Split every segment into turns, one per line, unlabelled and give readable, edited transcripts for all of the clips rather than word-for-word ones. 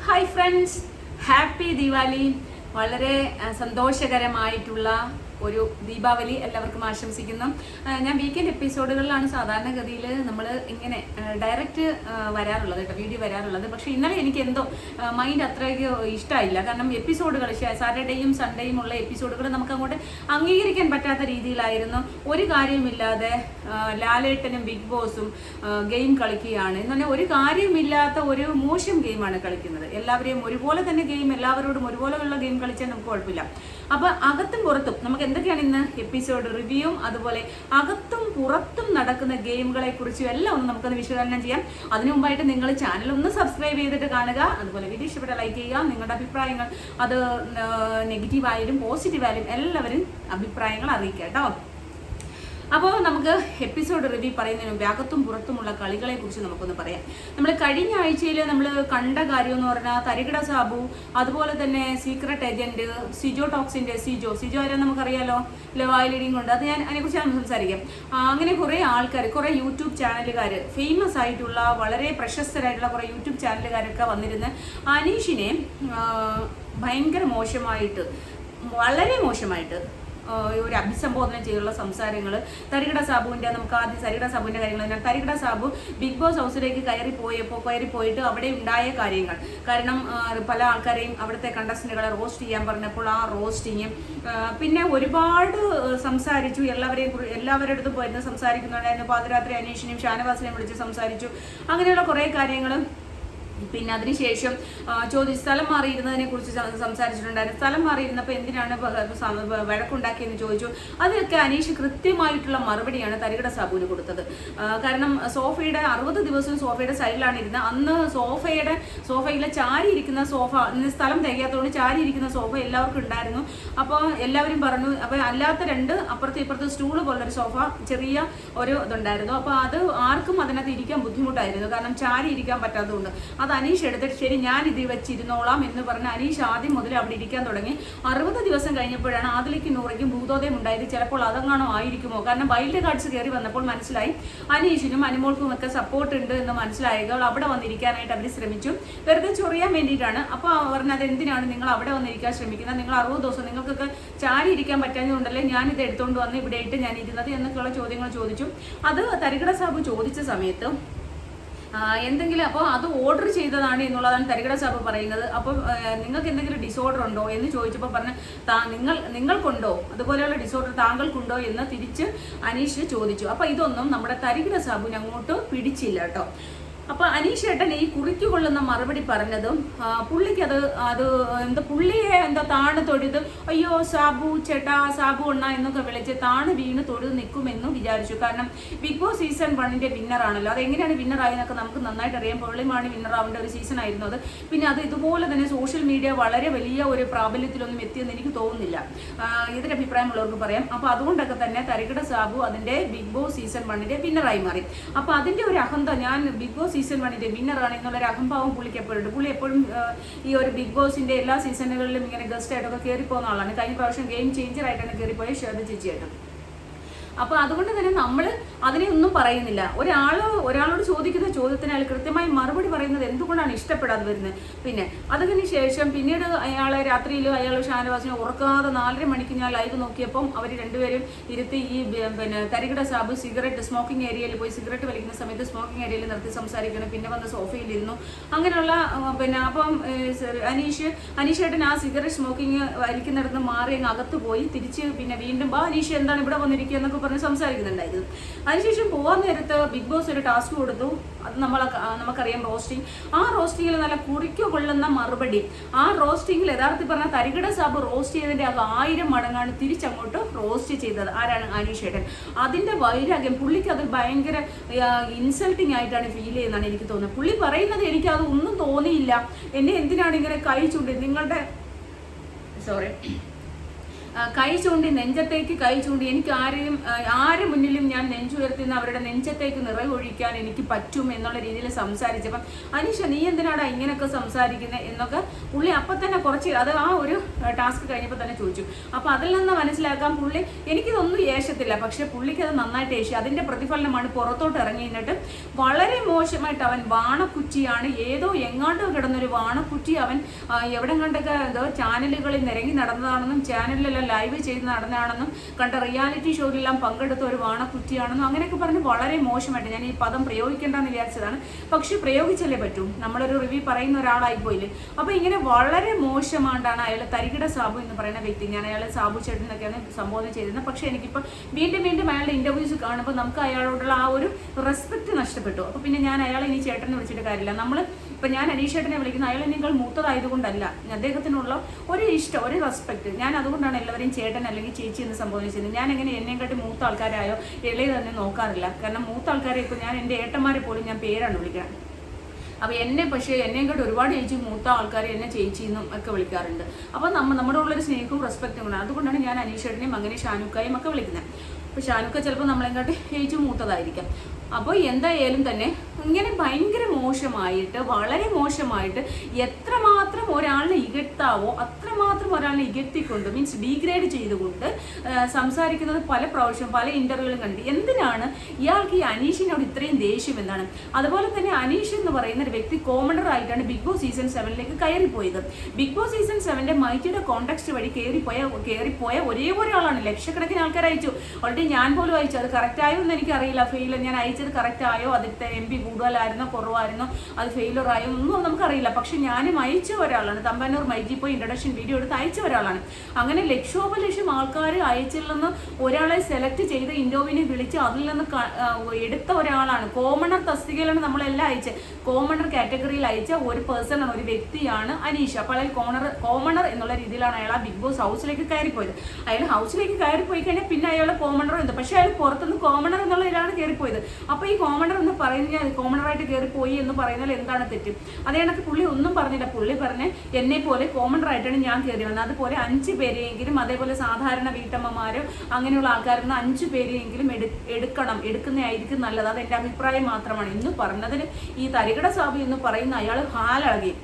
Hi friends, happy Deepavali. വളരെ സന്തോഷകരമായിട്ടുള്ള ഒരു ദീപാവലി എല്ലാവർക്കും ആശംസിക്കുന്നു. ഞാൻ വീക്കെൻഡ് എപ്പിസോഡുകളിലാണ് സാധാരണഗതിയിൽ നമ്മൾ ഇങ്ങനെ ഡയറക്റ്റ് വരാറുള്ളത് കേട്ടോ, വീഡിയോ വരാറുള്ളത്. പക്ഷേ ഇന്നലെ എനിക്ക് എന്തോ മൈൻഡ് അത്രയ്ക്ക് ഇഷ്ടമായില്ല. കാരണം എപ്പിസോഡുകൾ സാറ്റർഡേയും സൺഡേയും ഉള്ള എപ്പിസോഡുകൾ നമുക്ക് അങ്ങോട്ട് അംഗീകരിക്കാൻ പറ്റാത്ത രീതിയിലായിരുന്നു. ഒരു കാര്യമില്ലാതെ ലാലേട്ടനും ബിഗ് ബോസും ഗെയിം കളിക്കുകയാണ് എന്ന് പറഞ്ഞാൽ ഒരു കാര്യമില്ലാത്ത ഒരു മോശം ഗെയിമാണ് കളിക്കുന്നത്. എല്ലാവരെയും ഒരുപോലെ തന്നെ ഗെയിം, എല്ലാവരോടും ഒരുപോലെയുള്ള ഗെയിം കളിച്ചാൽ നമുക്ക് കുഴപ്പമില്ല. അപ്പോൾ അകത്തും പുറത്തും നമുക്ക് എന്തൊക്കെയാണ് ഇന്ന് എപ്പിസോഡ് റിവ്യൂവും അതുപോലെ അകത്തും പുറത്തും നടക്കുന്ന ഗെയിമുകളെ കുറിച്ചും എല്ലാം ഒന്ന് നമുക്കൊന്ന് വിശകലനം ചെയ്യാം. അതിനു മുമ്പായിട്ട് നിങ്ങൾ ചാനൽ ഒന്ന് സബ്സ്ക്രൈബ് ചെയ്തിട്ട് കാണുക. അതുപോലെ വീഡിയോ ഇഷ്ടപ്പെട്ട ലൈക്ക് ചെയ്യുക. നിങ്ങളുടെ അഭിപ്രായങ്ങൾ അത് നെഗറ്റീവായാലും പോസിറ്റീവായാലും എല്ലാവരും അഭിപ്രായങ്ങൾ അറിയിക്കുക കേട്ടോ. അപ്പോൾ നമുക്ക് എപ്പിസോഡ് റിവ്യൂ പറയുന്നതിന് മുമ്പ് അകത്തും പുറത്തുമുള്ള കളികളെ കുറിച്ച് നമുക്കൊന്ന് പറയാം. നമ്മൾ കഴിഞ്ഞ ആഴ്ചയിൽ നമ്മൾ കണ്ട കാര്യം എന്ന് പറഞ്ഞാൽ തരികിട സാബു, അതുപോലെ തന്നെ സീക്രട്ട് ഏജന്റ്, സിജോ ടോക്സിന്റെ സിജോ ആരാ നമുക്കറിയാലോ, ലവായ് ലീഡിങ് കൊണ്ട്. അത് ഞാൻ അതിനെക്കുറിച്ച് സംസാരിക്കാം. അങ്ങനെ കുറേ ആൾക്കാർ, കുറേ യൂട്യൂബ് ചാനലുകാർ, ഫേമസ് ആയിട്ടുള്ള വളരെ പ്രശസ്തരായിട്ടുള്ള കുറേ യൂട്യൂബ് ചാനലുകാരൊക്കെ വന്നിരുന്ന് അനീഷിനെ ഭയങ്കര മോശമായിട്ട്, വളരെ മോശമായിട്ട് ഒരു അഭിസംബോധന ചെയ്തുള്ള സംസാരങ്ങൾ. തരികിട സാബുവിൻ്റെ, നമുക്ക് ആദ്യം തരികിട സാബുവിൻ്റെ കാര്യങ്ങൾ തന്നെ. തരികിട സാബു ബിഗ് ബോസ് ഹൗസിലേക്ക് കയറിപ്പോയിട്ട് അവിടെ ഉണ്ടായ കാര്യങ്ങൾ, കാരണം പല ആൾക്കാരെയും അവിടുത്തെ കണ്ടസ്റ്റന്റുകളെ റോസ്റ്റ് ചെയ്യാൻ പറഞ്ഞപ്പോൾ ആ റോസ്റ്റിങ്, പിന്നെ ഒരുപാട് സംസാരിച്ചു. എല്ലാവരുടെ അടുത്തും പോയിരുന്നു സംസാരിക്കുന്നുണ്ടായിരുന്നു. പാതിരാത്രി അനീഷിനെയും ഷാനവാസിനെയും വിളിച്ച് സംസാരിച്ചു. അങ്ങനെയുള്ള കുറേ കാര്യങ്ങൾ. പിന്നെ അതിനുശേഷം സ്ഥലം മാറിയിരുന്നതിനെ കുറിച്ച് സംസാരിച്ചിട്ടുണ്ടായിരുന്നു. സ്ഥലം മാറിയിരുന്നപ്പോൾ എന്തിനാണ് വഴക്കുണ്ടാക്കിയെന്ന് ചോദിച്ചു. അതിനൊക്കെ അനീഷ് കൃത്യമായിട്ടുള്ള മറുപടിയാണ് തരികിട സാബുവിന് കൊടുത്തത്. കാരണം സോഫയുടെ 60 ദിവസവും സോഫയുടെ സൈഡിലാണ് ഇരുന്നത്. അന്ന് സോഫയിലെ ചാരിയിരിക്കുന്ന സോഫ, സ്ഥലം തികയാത്തതുകൊണ്ട് ചാരിയിരിക്കുന്ന സോഫ എല്ലാവർക്കും ഉണ്ടായിരുന്നു. അപ്പോൾ എല്ലാവരും പറഞ്ഞു, അപ്പോൾ അല്ലാത്ത രണ്ട് അപ്പുറത്ത് ഇപ്പുറത്ത് സ്റ്റൂള് പോലൊരു സോഫ, ചെറിയ ഒരു ഇതുണ്ടായിരുന്നു. അപ്പോൾ അത് ആർക്കും അതിനകത്ത് ഇരിക്കാൻ ബുദ്ധിമുട്ടായിരുന്നു, കാരണം ചാരി ഇരിക്കാൻ പറ്റാത്തതുകൊണ്ട്. അത് അനീഷ് എടുത്തിട്ട് ശരി ഞാൻ ഇത് വെച്ചിരുന്നോളാം എന്ന് പറഞ്ഞ് അനീഷ് ആദ്യം മുതൽ അവിടെ ഇരിക്കാൻ തുടങ്ങി. 60 ദിവസം കഴിഞ്ഞപ്പോഴാണ് ആദിലേക്കും നൂറയ്ക്കും ഭൂതോദയം ഉണ്ടായത്. ചിലപ്പോൾ അതങ്ങാണോ ആയിരിക്കുമോ, കാരണം വൈൽഡ് കാർഡ്സ് കയറി വന്നപ്പോൾ മനസ്സിലായി അനീഷിനും അനുമോൾക്കും ഒക്കെ സപ്പോർട്ട് ഉണ്ട് എന്ന് മനസ്സിലായപ്പോൾ അവിടെ വന്നിരിക്കാനായിട്ട് അവർ ശ്രമിച്ചു, വെറുതെ ചൊറിയാൻ വേണ്ടിയിട്ടാണ്. അപ്പോൾ പറഞ്ഞത് അതെന്തിനാണ് നിങ്ങൾ അവിടെ വന്നിരിക്കാൻ ശ്രമിക്കുന്നത്, നിങ്ങൾ 60 ദിവസം നിങ്ങൾക്കൊക്കെ ചാരി ഇരിക്കാൻ പറ്റാഞ്ഞതുകൊണ്ടല്ലേ ഞാനിത് എടുത്തുകൊണ്ട് വന്ന് ഇവിടെ ഇട്ട് ഞാൻ ഇരുന്നത് എന്നൊക്കെയുള്ള ചോദ്യങ്ങൾ ചോദിച്ചു. അത് തരികിട സാബു ചോദിച്ച സമയത്ത് എന്തെങ്കിലും, അപ്പോൾ അത് ഓർഡർ ചെയ്തതാണ് എന്നുള്ളതാണ് തരികിട സാബ് പറയുന്നത്. അപ്പം നിങ്ങൾക്ക് എന്തെങ്കിലും ഡിസോർഡർ ഉണ്ടോ എന്ന് ചോദിച്ചപ്പോൾ പറഞ്ഞ് നിങ്ങൾക്കുണ്ടോ, അതുപോലെയുള്ള ഡിസോർഡർ താങ്കൾക്കുണ്ടോ എന്ന് തിരിച്ച് അനീഷ് ചോദിച്ചു. അപ്പോൾ ഇതൊന്നും നമ്മുടെ തരികിട സാബുവിന് അങ്ങോട്ട് പിടിച്ചില്ല കേട്ടോ. അപ്പോൾ അനീഷ് ഏട്ടൻ ഈ കുറിക്കുകൊള്ളുന്ന മറുപടി പറഞ്ഞതും പുള്ളിക്ക് പുള്ളിയെ താണ് തൊഴുത്, അയ്യോ സാബു ചേട്ടാ, സാബു അണ്ണ എന്നൊക്കെ വിളിച്ച് താണ് വീണ് തൊഴുത് നിൽക്കുമെന്നും വിചാരിച്ചു. കാരണം ബിഗ് ബോസ് സീസൺ 1 വിന്നറാണല്ലോ. അതെങ്ങനെയാണ് വിന്നറായെന്നൊക്കെ നമുക്ക് നന്നായിട്ട് അറിയാം. പുള്ളിമാണ് വിന്നർ ആവേണ്ട ഒരു സീസൺ ആയിരുന്നു അത്. പിന്നെ അത് ഇതുപോലെ തന്നെ സോഷ്യൽ മീഡിയ വളരെ വലിയ ഒരു പ്രാബല്യത്തിലൊന്നും എത്തിയെന്ന് എനിക്ക് തോന്നുന്നില്ല. എതിരഭിപ്രായമുള്ളവർക്ക് പറയാം. അപ്പോൾ അതുകൊണ്ടൊക്കെ തന്നെ തരികിട സാബു അതിൻ്റെ ബിഗ് ബോസ് സീസൺ 1 വിന്നറായി മാറി. അപ്പോൾ അതിൻ്റെ ഒരു അഹന്ത, ഞാൻ ബിഗ് ബോസ് സീസൺ 1 വിന്നറാണ് എന്നുള്ളൊരു അഹംഭാവം പുള്ളിക്ക് എപ്പോഴുണ്ട്. പുള്ളി എപ്പോഴും ഈ ഒരു ബിഗ് ബോസിന്റെ എല്ലാ സീസണുകളിലും ഇങ്ങനെ ഗസ്റ്റ് ആയിട്ടൊക്കെ കയറിപ്പോകുന്ന ആളാണ്. കഴിഞ്ഞ പ്രാവശ്യം ഗെയിം ചേഞ്ചർ ആയിട്ടാണ് കയറിപ്പോയത്, ശ്വേത ചേച്ചിയായിട്ട്. അപ്പോൾ അതുകൊണ്ട് തന്നെ നമ്മൾ അതിനെ ഒന്നും പറയുന്നില്ല. ഒരാളോട് ചോദിക്കുന്ന ചോദ്യത്തിന് അയാൾ കൃത്യമായി മറുപടി പറയുന്നത് എന്തുകൊണ്ടാണ് ഇഷ്ടപ്പെടാതെ വരുന്നത്. പിന്നെ അതിന് ശേഷം പിന്നീട് അയാളെ രാത്രിയിൽ അയാൾ ഷാനവാസിനെ ഉറക്കാതെ 4:30 മണിക്ക് ഞാൻ ലൈവ് നോക്കിയപ്പം അവർ രണ്ടുപേരും ഇരുത്തി ഈ തരികിട സാബ് സ്മോക്കിംഗ് ഏരിയയിൽ പോയി സിഗരറ്റ് വലിക്കുന്ന സമയത്ത് സ്മോക്കിംഗ് ഏരിയയിൽ നിർത്തി സംസാരിക്കണം. പിന്നെ വന്ന് സോഫയിലിരുന്നു. അങ്ങനെയുള്ള അപ്പം അനീഷേട്ടൻ ആ സിഗരറ്റ് സ്മോക്കിംഗ് വലിക്കുന്നിടത്ത് മാറി അങ്ങ് അകത്ത് പോയി തിരിച്ച് പിന്നെ വീണ്ടും അനീഷ് എന്താണ് ഇവിടെ വന്നിരിക്കുക എന്നൊക്കെ പറഞ്ഞ് സംസാരിക്കുന്നുണ്ടായിരുന്നു. അതിനുശേഷം പോകാൻ നേരത്ത് ബിഗ് ബോസ് ഒരു ടാസ്ക് കൊടുത്തു. അത് നമുക്കറിയാം, റോസ്റ്റിംഗ്. ആ റോസ്റ്റിങ്ങിൽ നല്ല കുറിക്കു കൊള്ളുന്ന മറുപടി. ആ റോസ്റ്റിങ്ങിൽ യഥാർത്ഥത്തിൽ പറഞ്ഞാൽ തരികിട സാബ് റോസ്റ്റ് ചെയ്തതിൻ്റെ 1000 മടങ്ങാണ് തിരിച്ചങ്ങോട്ട് റോസ്റ്റ് ചെയ്തത്. ആരാണ്? അനീഷേട്ടൻ. അതിൻ്റെ വൈരാഗ്യം പുള്ളിക്ക് അത് ഭയങ്കര ഇൻസൾട്ടിങ് ആയിട്ടാണ് ഫീൽ ചെയ്യുന്നതാണ് എനിക്ക് തോന്നുന്നത്. പുള്ളി പറയുന്നത് എനിക്ക് അത് ഒന്നും തോന്നിയില്ല. എന്നെ എന്തിനാണ് ഇങ്ങനെ കൈ ചൂണ്ടി കൈ ചൂണ്ടി നെഞ്ചത്തേക്ക് കൈ ചൂണ്ടി എനിക്ക് ആര് മുന്നിലും ഞാൻ നെഞ്ചുയർത്തുന്ന അവരുടെ നെഞ്ചത്തേക്ക് നിറയൊഴിക്കാൻ എനിക്ക് പറ്റും എന്നുള്ള രീതിയിൽ സംസാരിച്ചപ്പം അനീഷ നീ എന്തിനാടാ ഇങ്ങനെയൊക്കെ സംസാരിക്കുന്നത് എന്നൊക്കെ പുള്ളി അപ്പം തന്നെ കുറച്ച് അത് ആ ഒരു ടാസ്ക് കഴിഞ്ഞപ്പോൾ തന്നെ ചോദിച്ചു. അപ്പോൾ അതിൽ നിന്ന് മനസ്സിലാക്കാൻ പുള്ളി എനിക്കിതൊന്നും ഏശത്തില്ല, പക്ഷെ പുള്ളിക്ക് അത് നന്നായിട്ട് ഏശി. അതിൻ്റെ പ്രതിഫലനമാണ് പുറത്തോട്ട് ഇറങ്ങി നിന്നിട്ട് വളരെ മോശമായിട്ട് അവൻ വാണക്കുറ്റിയാണ്, ഏതോ എങ്ങാണ്ടോ കിടന്നൊരു വാണക്കുറ്റി അവൻ എവിടെ കണ്ടൊക്കെ എന്തോ ചാനലുകളിൽ നിരങ്ങി നടന്നതാണെന്നും ചാനലിലെല്ലാം ലൈവ് ചെയ്ത് നടന്നതാണെന്നും കണ്ട റിയാലിറ്റി ഷോയിലെല്ലാം പങ്കെടുത്ത ഒരു വാണക്കുറ്റിയാണെന്നും അങ്ങനെയൊക്കെ പറഞ്ഞ് വളരെ മോശമായിട്ട്, ഞാൻ ഈ പദം പ്രയോഗിക്കേണ്ടെന്ന് വിചാരിച്ചതാണ്, പക്ഷെ പ്രയോഗിച്ചല്ലേ പറ്റൂ, നമ്മളൊരു റിവ്യൂ പറയുന്ന ഒരാളായി പോയില്ലേ. അപ്പോൾ ഇങ്ങനെ വളരെ മോശമായിട്ടാണ് അയാൾ തരികിട സാബു എന്ന് പറയുന്ന വ്യക്തി, ഞാൻ അയാളെ സാബു ചേട്ടൻ എന്നൊക്കെയാണ് സംബോധന ചെയ്തിരുന്നത്. പക്ഷെ എനിക്കിപ്പോൾ വീണ്ടും അയാളുടെ ഇന്റർവ്യൂസ് കാണുമ്പോൾ നമുക്ക് അയാളോടുള്ള ആ ഒരു റെസ്പെക്ട് നഷ്ടപ്പെട്ടു. അപ്പോൾ പിന്നെ ഞാൻ അയാളെ ഇനി ചേട്ടനെ വിളിച്ചിട്ട് കാര്യമില്ല. ഇപ്പം ഞാൻ അനീഷ് ചേട്ടനെ വിളിക്കുന്ന അയാൾ എന്നേക്കാൾ മൂത്തതായതുകൊണ്ടല്ല, അദ്ദേഹത്തിനുള്ള ഒരു ഇഷ്ടം, ഒരു റെസ്പെക്ട്, ഞാൻ അതുകൊണ്ടാണ് എല്ലാവരെയും ചേട്ടൻ അല്ലെങ്കിൽ ചേച്ചി എന്ന് സംബോധിച്ചത്. ഞാൻ എങ്ങനെ എന്നെക്കാട്ടി മൂത്ത ആൾക്കാരായോ ഇളയ തന്നെ നോക്കാറില്ല. കാരണം മൂത്ത ആൾക്കാരെ ഇപ്പോൾ ഞാൻ എൻ്റെ ഏട്ടന്മാരെ പോലും ഞാൻ പേരാണ് വിളിക്കുന്നത്. അപ്പോൾ എന്നെയും കൂടെ ഒരുപാട് ചേച്ചി മൂത്ത ആൾക്കാരെ എന്നെ ചേച്ചി എന്നും ഒക്കെ വിളിക്കാറുണ്ട്. അപ്പോൾ നമ്മുടെ ഉള്ളൊരു സ്നേഹവും റെസ്പെക്റ്റും ഉണ്ട്. അതുകൊണ്ടാണ് ഞാൻ അനീഷ് ചേട്ടനെയും അങ്ങനെ ഷാനുക്കായും ഒക്കെ വിളിക്കുന്നത്. അപ്പോൾ ഷാനുക്ക ചിലപ്പോൾ നമ്മളെക്കാട്ടി ചേച്ചി മൂത്തതായിരിക്കാം. അപ്പോൾ എന്തായാലും തന്നെ ഇങ്ങനെ ഭയങ്കര മോശമായിട്ട്, വളരെ മോശമായിട്ട് എത്രമാത്രം ഒരാളിനെ ഇകഴ്ത്താവോ അത്രമാത്രം ഒരാളിനെ ഇകഴ്ത്തിക്കൊണ്ട്, മീൻസ് ഡീഗ്രേഡ് ചെയ്തുകൊണ്ട് സംസാരിക്കുന്നത് പല പ്രാവശ്യം പല ഇന്റർവ്യൂകളും കണ്ട്. എന്തിനാണ് ഇയാൾക്ക് ഈ അനീഷിനോട് ഇത്രയും ദേഷ്യം എന്താണ്? അതുപോലെ തന്നെ അനീഷ് എന്ന് പറയുന്ന ഒരു വ്യക്തി കോമണർ ആയിട്ടാണ് ബിഗ് ബോസ് സീസൺ 7ലേക്ക് കയറിപ്പോയത്. ബിഗ് ബോസ് സീസൺ 7ന്റെ മൈറ്റിയുടെ കോൺടാക്സ്റ്റ് വഴി കയറിപ്പോയ ഒരേ ഒരാളാണ്. ലക്ഷക്കണക്കിന് ആൾക്കാർ അയച്ചു, ഓൾറെഡി ഞാൻ പോലും അയച്ചു. അത് കറക്റ്റ് ആയോ എന്ന് എനിക്കറിയില്ല, ഫെയിൽ ഞാൻ അയച്ചത് കറക്റ്റ് ആയോ, അതിന്റെ MP കൂടുതലായിരുന്നോ കുറവായിരുന്നോ, അത് ഫെയിലർ ആയോ ഒന്നും നമുക്കറിയില്ല. പക്ഷെ ഞാനും അയച്ച ഒരാളാണ്, തമ്പാനൂർ മൈജി പോയി ഇൻട്രഡക്ഷൻ വീഡിയോ എടുത്ത് അയച്ച ഒരാളാണ്. അങ്ങനെ ലക്ഷോപലക്ഷം ആൾക്കാർ അയച്ചിൽ നിന്ന് ഒരാളെ സെലക്ട് ചെയ്ത് ഇന്റർവ്യൂവിനെ വിളിച്ച് അതിൽ നിന്ന് എടുത്ത ഒരാളാണ്. കോമണർ തസ്തികയിലാണ് നമ്മളെല്ലാം അയച്ചത്. കോമണർ കാറ്റഗറിയിൽ അയച്ച ഒരു പേഴ്സൺ ആണ്, ഒരു വ്യക്തിയാണ് അനീഷ്. അപ്പോൾ അയാൾ കോമണർ എന്നുള്ള രീതിയിലാണ് അയാൾ ആ ബിഗ് ബോസ് ഹൗസിലേക്ക് കയറിപ്പോയത്. അയാൾ ഹൗസിലേക്ക് കയറിപ്പോയി കഴിഞ്ഞാൽ പിന്നെ അയാൾ കോമണർ ഉണ്ട്, പക്ഷെ അയാൾ പുറത്തുനിന്ന് കോമണർ എന്നുള്ള ഇതിലാണ് കയറിപ്പോയത്. അപ്പോൾ ഈ കോമണർ എന്ന് പറയുന്നത് കോമണറായിട്ട് കയറിപ്പോയി എന്ന് പറയുന്നതിൽ എന്താണ് തെറ്റ്? അതേ കണക്ക് പുള്ളി ഒന്നും പറഞ്ഞില്ല. പുള്ളി പറഞ്ഞ് എന്നെ പോലെ കോമണറായിട്ടാണ് ഞാൻ കയറി വന്നത്, അതുപോലെ 5 പേരെയെങ്കിലും, അതേപോലെ സാധാരണ വീട്ടമ്മമാരോ അങ്ങനെയുള്ള ആൾക്കാരിൽ നിന്ന് 5 പേരെയെങ്കിലും എടുക്കുന്നതായിരിക്കും നല്ലത്. അത് എൻ്റെ അഭിപ്രായം മാത്രമാണ് എന്ന് പറഞ്ഞതിന് ഈ തരികിട സാബു എന്ന് പറയുന്ന അയാൾ ഹാലളകി.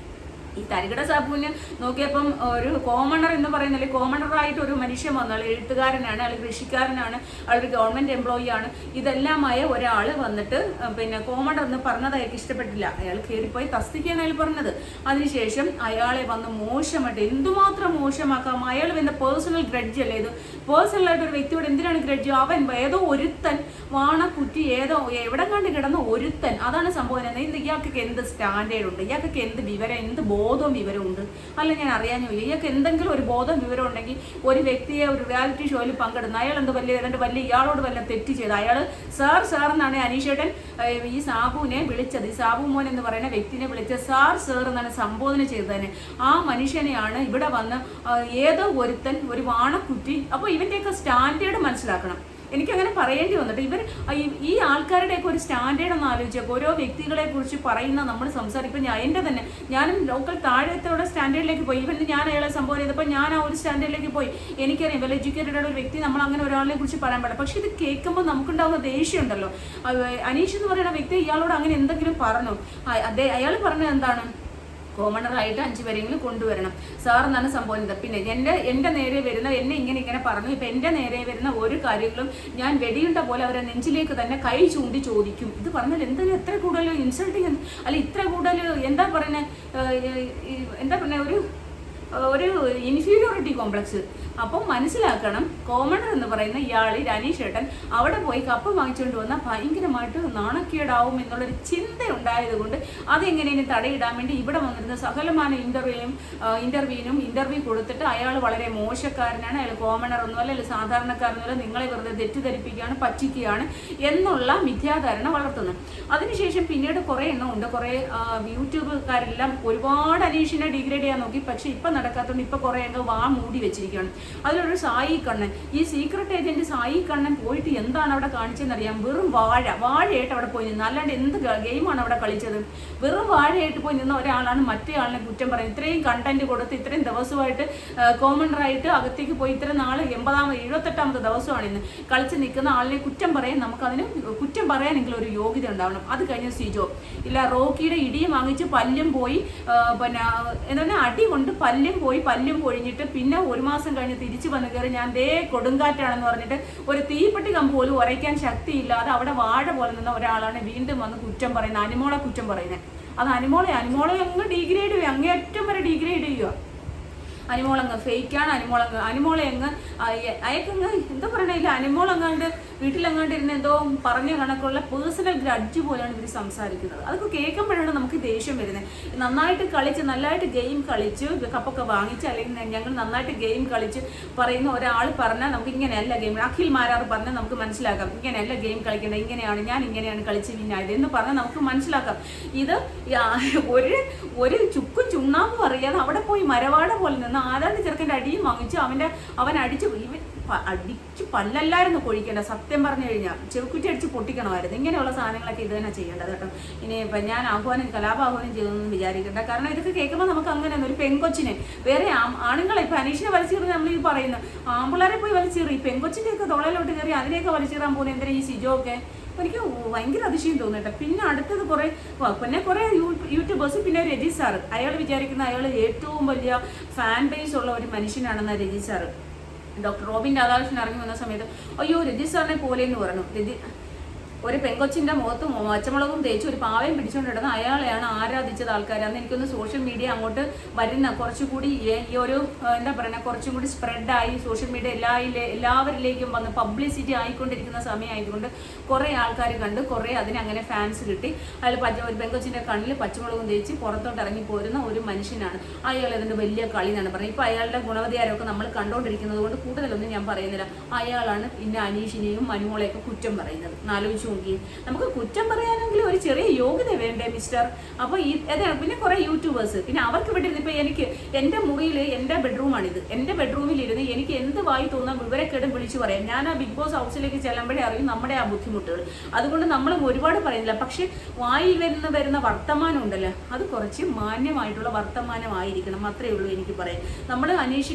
ഈ തരികിട സാബുവിന് നോക്കിയപ്പം ഒരു കോമണർ എന്ന് പറയുന്നത്, കോമണറായിട്ട് ഒരു മനുഷ്യൻ വന്നു, അയാൾ എഴുത്തുകാരനാണ്, അയാൾ കൃഷിക്കാരനാണ്, അയാളൊരു ഗവൺമെന്റ് എംപ്ലോയി ആണ്. ഇതെല്ലാമായ ഒരാൾ വന്നിട്ട് പിന്നെ കോമണർ എന്ന് പറഞ്ഞത് അയാൾക്ക് ഇഷ്ടപ്പെട്ടില്ല. അയാൾ കയറിപ്പോയി തസ്തിക്കാണ് അയാൾ പറഞ്ഞത്. അതിനുശേഷം അയാളെ വന്ന് മോശമായിട്ട് എന്തുമാത്രം മോശമാക്കാം. അയാൾ വന്ന പേഴ്സണൽ ഗ്രഡ്ജ് അല്ലേ ഇത്? പേഴ്സണലായിട്ട് ഒരു വ്യക്തിയോട് എന്തിനാണ് ഗ്രഡ്ജ്? അവൻ ഏതോ ഒരുത്തൻ വാണക്കുറ്റി, ഏതോ എവിടെ കണ്ട് കിടന്ന ഒരുത്തൻ, അതാണ് സംഭവം. ഇയാൾക്കൊക്കെ എന്ത് സ്റ്റാൻഡേർഡ് ഉണ്ട്? ഇയാൾക്കൊക്കെ എന്ത് വിവരം, എന്ത് ബോധവും വിവരമുണ്ട്? അല്ല ഞാൻ അറിയാനില്ല. ഇയാൾക്ക് എന്തെങ്കിലും ഒരു ബോധവും വിവരം ഉണ്ടെങ്കിൽ ഒരു വ്യക്തിയെ ഒരു റിയാലിറ്റി ഷോയിൽ പങ്കെടുന്ന അയാൾ എന്ത് വലിയ ഇയാളോട് വല്ല തെറ്റ് ചെയ്ത് അയാൾ സാർ എന്നാണ് അനീഷേട്ടൻ ഈ സാബുവിനെ വിളിച്ചത്. ഈ സാബു മോൻ എന്ന് പറയുന്ന വ്യക്തിനെ വിളിച്ചത് സാർ എന്നാണ് സംബോധന ചെയ്തതിന്. ആ മനുഷ്യനെയാണ് ഇവിടെ വന്ന് ഏതോ ഒരുത്തൻ ഒരു വാണക്കുറ്റി. അപ്പോൾ ഇവന്റെയൊക്കെ സ്റ്റാൻഡേർഡ് മനസ്സിലാക്കണം. എനിക്കങ്ങനെ പറയേണ്ടി വന്നിട്ട് ഈ ആൾക്കാരുടെയൊക്കെ ഒരു സ്റ്റാൻഡേർഡ് ഒന്ന് ആലോചിച്ചേക്കും. ഓരോ വ്യക്തികളെ കുറിച്ച് പറയുന്ന നമ്മൾ സംസാരിക്കും. എൻ്റെ തന്നെ ഞാനും ലോക്കൽ താഴത്തോടെ സ്റ്റാൻഡേർഡിലേക്ക് പോയി. ഇവൻ ഞാൻ അയാളെ സംഭവം ചെയ്തപ്പോൾ ഞാൻ ആ ഒരു സ്റ്റാൻഡേർഡിലേക്ക് പോയി. എനിക്കറിയാം വെൽ എഡ്യൂക്കേറ്റഡ് ഒരു വ്യക്തി, നമ്മൾ അങ്ങനെ ഒരാളെ കുറിച്ച് പറയാൻ പാടില്ല. പക്ഷെ ഇത് കേൾക്കുമ്പോൾ നമുക്കുണ്ടാകുന്ന ദേഷ്യം ഉണ്ടല്ലോ. അനീഷ് എന്ന് പറയുന്ന വ്യക്തി ഇയാളോട് അങ്ങനെ എന്തെങ്കിലും പറഞ്ഞു, അയാൾ പറഞ്ഞത് എന്താണ്? കോമണറായിട്ട് 5 പേരെങ്കിലും കൊണ്ടുവരണം സാർ എന്നാണ് സംഭവം. പിന്നെ എൻ്റെ നേരെ വരുന്ന എന്നെ ഇങ്ങനെ പറഞ്ഞു. ഇപ്പം എൻ്റെ നേരെ വരുന്ന ഒരു കാര്യങ്ങളും ഞാൻ വെടിയുണ്ട പോലെ അവരെ നെഞ്ചിലേക്ക് തന്നെ കൈ ചൂണ്ടി ചോദിക്കും. ഇത് പറഞ്ഞാൽ എന്തെങ്കിലും എത്ര കൂടുതൽ ഇൻസൾട്ടിങ്, അല്ല ഇത്ര കൂടുതൽ എന്താ പറയുന്നത് ഒരു ഇൻഫീരിയോറിറ്റി കോംപ്ലക്സ്. അപ്പം മനസ്സിലാക്കണം, കോമണർ എന്ന് പറയുന്ന ഇയാൾ അനീഷ് ഏട്ടൻ അവിടെ പോയി കപ്പ് വാങ്ങിച്ചുകൊണ്ട് വന്നാൽ ഭയങ്കരമായിട്ട് നാണക്കേടാവും എന്നുള്ളൊരു ചിന്ത ഉണ്ടായത് കൊണ്ട് അതെങ്ങനെയും തടയിടാൻ വേണ്ടി ഇവിടെ വന്നിരുന്ന സകലമാന ഇന്റർവ്യൂ കൊടുത്തിട്ട് അയാൾ വളരെ മോശക്കാരനാണ്, അയാൾ കോമണർ ഒന്നുമല്ല, അയാൾ സാധാരണക്കാരനല്ല, നിങ്ങളെ വെറുതെ തെറ്റിദ്ധരിപ്പിക്കുകയാണ്, പറ്റിക്കുകയാണ് എന്നുള്ള മിഥ്യാധാരണ വളർത്തുന്നു. അതിനുശേഷം പിന്നീട് കുറേ എണ്ണം ഉണ്ട്, കുറേ യൂട്യൂബുകാരെല്ലാം ഒരുപാട് അനീഷിനെ ഡിഗ്രേഡ് ചെയ്യാൻ നോക്കി. പക്ഷെ ഇപ്പം നടക്കാത്തതുകൊണ്ട് ഇപ്പോൾ കുറേ അങ്ങ് വാ മൂടി വെച്ചിരിക്കുകയാണ്. അതിലൊരു സായി കണ്ണൻ, ഈ സീക്രട്ട് ഏജന്റ് സായി കണ്ണൻ പോയിട്ട് എന്താണ് അവിടെ കാണിച്ചതെന്നറിയാം? വെറും വാഴയായിട്ട് അവിടെ പോയി നിന്ന്, അല്ലാണ്ട് എന്ത് ഗെയിമാണ് അവിടെ കളിച്ചത്? വെറും വാഴയായിട്ട് പോയി നിന്ന ഒരാളാണ് മറ്റേ ആളിനെ കുറ്റം പറയുന്നത്. ഇത്രയും കണ്ടന്റ് കൊടുത്ത് ഇത്രയും ദിവസമായിട്ട് കോമണറായിട്ട് അകത്തേക്ക് പോയി ഇത്ര നാൾ 78ാമത്തെ ദിവസമാണ് ഇന്ന് കളിച്ച് നിൽക്കുന്ന ആളിനെ കുറ്റം പറയാൻ, നമുക്കതിന് കുറ്റം പറയാനെങ്കിലും ഒരു യോഗ്യത ഉണ്ടാവണം. അത് കഴിഞ്ഞ സിജോ ഇല്ല, റോക്കിയുടെ ഇടിയും വാങ്ങിച്ച് പല്ലും പോയി, പിന്നെ എന്താ അടി കൊണ്ട് പല്ലും പൊഴിഞ്ഞിട്ട് പിന്നെ ഒരു മാസം കഴിഞ്ഞ് തിരിച്ചു വന്ന് കയറി ഞാൻ ദേ കൊടുങ്കാറ്റാണെന്ന് പറഞ്ഞിട്ട് ഒരു തീപ്പെട്ടി കമ്പ് പോലും ഉരയ്ക്കാൻ ശക്തിയില്ലാതെ അവിടെ വാഴ പോലെ നിന്ന ഒരാളാണ് വീണ്ടും വന്ന് കുറ്റം പറയുന്നത്, അനുമോളെ കുറ്റം പറയുന്നത്. അത് അനുമോളെ അങ്ങ് ഡീഗ്രേഡ് ചെയ്യുക, അങ്ങേയറ്റം വരെ ഡീഗ്രേഡ് ചെയ്യുക. അനുമോളങ്ങ് ഫേക്കാണ്, അനുമോളെ അങ്ങ് അയക്കങ്ങ് എന്താ പറയണില്ല, അനുമോളങ്ങാണ്ട് വീട്ടിലങ്ങാണ്ട് ഇരുന്ന് എന്തോ പറഞ്ഞ കണക്കുള്ള പേഴ്സണൽ ഗ്രഡ്ജ് പോലെയാണ് ഇവർ സംസാരിക്കുന്നത്. അതൊക്കെ കേൾക്കുമ്പോഴാണ് നമുക്ക് ദേഷ്യം വരുന്നത്. നന്നായിട്ട് കളിച്ച് നല്ലതായിട്ട് ഗെയിം കളിച്ച് കപ്പൊക്കെ വാങ്ങിച്ച് അല്ലെങ്കിൽ ഞങ്ങൾ നന്നായിട്ട് ഗെയിം കളിച്ച് പറയുന്ന ഒരാൾ പറഞ്ഞാൽ നമുക്ക് ഇങ്ങനെയല്ല ഗെയിം, അഖിൽ മാരാർ പറഞ്ഞാൽ നമുക്ക് മനസ്സിലാക്കാം ഇങ്ങനെയല്ല ഗെയിം കളിക്കേണ്ടത്, ഇങ്ങനെയാണ് ഞാൻ ഇങ്ങനെയാണ് കളിച്ച് വിന്നായത് എന്ന് പറഞ്ഞാൽ നമുക്ക് മനസ്സിലാക്കാം. ഇത് ഒരു ചുക്കും ചുണ്ണാമ്പും അറിയാതെ അവിടെ പോയി മരവാട പോലെ നിന്ന് ആരാണ്ട് ചെറുക്കൻ്റെ അടിയും വാങ്ങിച്ച് അവൻ അടിച്ച് പല്ലല്ലായിരുന്നു കൊഴിക്കേണ്ട. സത്യം പറഞ്ഞു കഴിഞ്ഞാൽ ചെറുക്കുറ്റി അടിച്ച് പൊട്ടിക്കണമായിരുന്നു. ഇങ്ങനെയുള്ള സാധനങ്ങളൊക്കെ ഇത് തന്നെ ചെയ്യേണ്ടത് കേട്ടോ. ഇനി ഇപ്പം ഞാൻ കലാപാഹ്വാനം ചെയ്തൊന്നും വിചാരിക്കേണ്ട. കാരണം ഇതൊക്കെ കേൾക്കുമ്പോൾ നമുക്ക് അങ്ങനെ ഒരു പെങ്കൊച്ചിനെ വേറെ ആണുങ്ങളെ ഇപ്പം അനീഷിനെ വലിച്ചീറി നമ്മൾ ഈ പറയുന്നത് ആമ്പിള്ളേരെ പോയി വലിച്ചീറി, ഈ പെങ്കൊച്ചിൻ്റെയൊക്കെ തൊളയിലോട്ട് കയറി അതിനെയൊക്കെ വലിച്ചീറാൻ പോകുന്നത് എന്തിനാ ഈ സിജോ ഒക്കെ? എനിക്ക് ഭയങ്കര അതിശയം തോന്നിട്ടെ. പിന്നെ അടുത്തത് കുറേ യൂട്യൂബേഴ്സ്, പിന്നെ രജി സാറ്, അയാൾ വിചാരിക്കുന്ന അയാൾ ഏറ്റവും വലിയ ഫാൻ ബേസ് ഉള്ള ഒരു മനുഷ്യനാണെന്ന രജി സാറ്. ഡോക്ടർ റോബിൻ രാധാകൃഷ്ണൻ ഇറങ്ങി വന്ന സമയത്ത് അയ്യോ രജി സാറിനെ പോലെ എന്ന് പറഞ്ഞു. ഒരു പെങ്കൊച്ചിൻ്റെ മുഖത്തും പച്ചമുളകും തേച്ച് ഒരു പാവയും പിടിച്ചുകൊണ്ടിടുന്ന അയാളെയാണ് ആരാധിച്ചത് ആൾക്കാർ. അന്ന് എനിക്കൊന്ന് സോഷ്യൽ മീഡിയ അങ്ങോട്ട് വരുന്ന കുറച്ചുകൂടി ഈ ഒരു എന്താ പറയുക കുറച്ചും കൂടി സ്പ്രെഡായി സോഷ്യൽ മീഡിയ എല്ലാവരിലേക്കും വന്ന് പബ്ലിസിറ്റി ആയിക്കൊണ്ടിരിക്കുന്ന സമയമായതുകൊണ്ട് കുറേ ആൾക്കാർ കണ്ട് കുറേ അതിനങ്ങനെ ഫാൻസ് കിട്ടി. അതിൽ ഒരു പെങ്കൊച്ചിൻ്റെ കണ്ണിൽ പച്ചമുളകും തേച്ച് പുറത്തോട്ട് ഇറങ്ങി പോരുന്ന ഒരു മനുഷ്യനാണ് അയാൾ. അതിൻ്റെ വലിയ കളി എന്നാണ് പറയുന്നത്. ഇപ്പോൾ അയാളുടെ ഗുണവധികാരമൊക്കെ നമ്മൾ കണ്ടുകൊണ്ടിരിക്കുന്നത് കൊണ്ട് കൂടുതലൊന്നും ഞാൻ പറയുന്നില്ല. അയാളാണ് പിന്നെ അനീഷിനെയും മനുമോളെയൊക്കെ കുറ്റം പറയുന്നത്. ആലോചിച്ചു നോക്കി, നമുക്ക് കുറ്റം പറയാനെങ്കിലും ഒരു ചെറിയ യോഗ്യത വേണ്ടേ മിസ്റ്റർ? അപ്പോൾ പിന്നെ കുറേ യൂട്യൂബേഴ്സ്, പിന്നെ അവർക്ക് വിട്ടിരുന്നു. ഇപ്പോൾ എനിക്ക് എൻ്റെ മുറിയിൽ എൻ്റെ ബെഡ്റൂമാണിത്, എൻ്റെ ബെഡ്റൂമിലിരുന്ന് എനിക്ക് എന്ത് വായി തോന്നാൻ വിവരക്കേടും വിളിച്ചു പറയാം. ഞാൻ ആ ബിഗ് ബോസ് ഹൗസിലേക്ക് ചെല്ലുമ്പോഴേ അറിയും നമ്മുടെ ആ ബുദ്ധിമുട്ടുകൾ. അതുകൊണ്ട് നമ്മളും ഒരുപാട് പറയുന്നില്ല. പക്ഷെ വായിൽ വരുന്ന വർത്തമാനം ഉണ്ടല്ലോ, അത് കുറച്ച് മാന്യമായിട്ടുള്ള വർത്തമാനമായിരിക്കണം. അത്രയേ ഉള്ളൂ എനിക്ക് പറയാം. നമ്മൾ